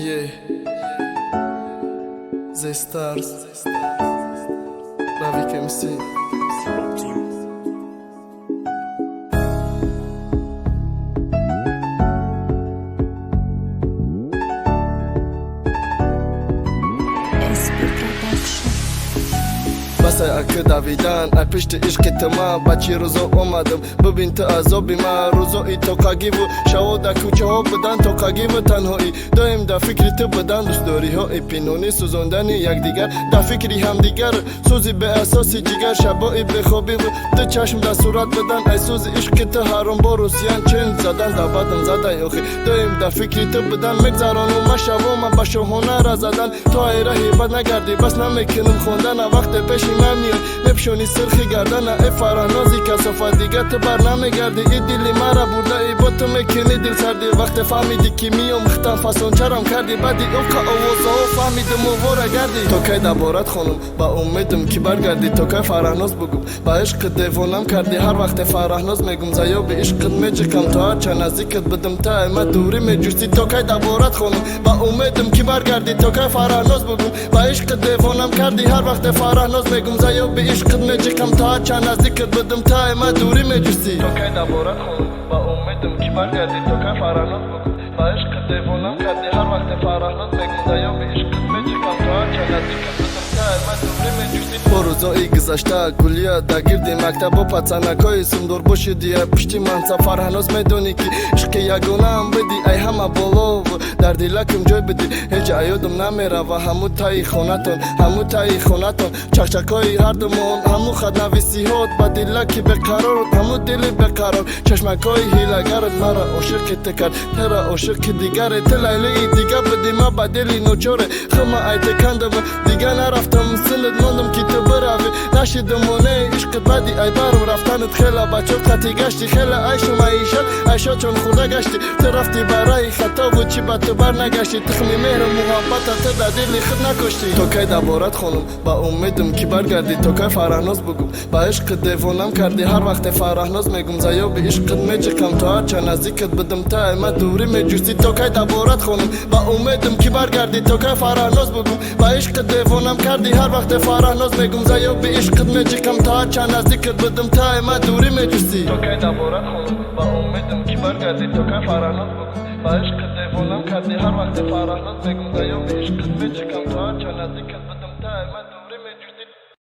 Yeah, The Stars, Ravik MC. بسای اک دویدن ای پشت عشق ما بچی روزو اومدم ببین تو عذابی من روزایی تو کاگی و شو در کوچه ها بدن تو کاگی و تنهایی دایم در فکری تو بدن دوست داری ها ای پینونی سوزوندنی یک دیگر در فکری هم دیگر سوزی به اساس جگر شبایی بخوابی و تو چشم در صورت بدن ای سوز عشق تو هرم با روسیان چند زدن در بدن زده یاخی دایم در فکری تو بدن مگذران و مشو من بشو هنر زدن تو ای رهی بد نگردی بس نمیکنم خوندن وقت پیش من میاد مپشونی سرخی گردن ای فرهنازی کسافت دیگه تو بر نمیگردی ای دلی مرا برده ای با تو میکنی دل سردی وقت فهمیدی که میام ختم فسون چرم کردی بعدی او که آوازه ها فهمیدم و واره گردی تو که دبارت خونم با امیدم که برگردی تو که فرهناز بگم با عشق دیوانم کردی هر وقت فرهناز میگم زیا به عشقت میجکم تو هر چه نزدیکت بدم تا ایمت دوری میجوستی تو که دبارت خونم با امیدم که برگردی تو که فرهناز بگم با عشق دیوانم کردی هر وقت فرهناز میگم زیا به عشقت میجکم تا چه نزدیکت بدم تا ایمه دوری میجوستی تو که دبارت خونم با امیدم که برگردی تو که فرهناز بگم با عشق دیوانم کردی هر وقت فرهناز میگم زیا به عشقت میجکم تا چه نزدیکت بدم تا ایمه دوری میجوستی با روزایی گذشته گلیه دگیردی مکتب و پتسنکای سندور باشیدی پشتی منصب فرهناز میدونی که عشق یگونه هم بدی ای همه بالا و در دیلکم جای بدی هیچ ایادم نمیره و همو تایی خونتون چکچکای هر دومون همو خد نویسی هات با دیلکی بقرار همو دلی بقرار چشمکای هیلگرت مرا عاشق تکر ترا عاشق دیگره تلیلی دیگه بدی ما با دلی نوچاره خما ای تکندم دیگه نرفتم سند موندم که تو بروی نشیدمونه عشق بدی ای برم رفتنت خیلی بچه قطی گشتی خیلی عیش و معیشت چون خورده گشتی تو رفتی برای خطا و چی با تو بر نگشتی تخمی مهر محبت تو در دلی خود نکشتی تو که دبارت خونم با امیدم که برگردی تو که فرهناز بگم با عشق دیوانم کردی هر وقت فرهناز میگم زیا به عشقت میجکم تو هر چه نزدیکت بدم تا ایمه دوری میجوستی تو که دبارت خونم با امیدم که برگردی تو که فرهناز بگم با عشق دیوانم کردی هر وقت فرهناز میگم زیا به عشقت میجکم تا هر چه نزدیکت بدم تا ایمه دوری میجوستی تو که دبارت خونم با امیدم که برگردی تو که فرهناز بگم با عشق دیوانم کردی هر وقت فرهناز میگم زیا به عشقت میجکم تا هر چه نزدیکت بدم تا ایمه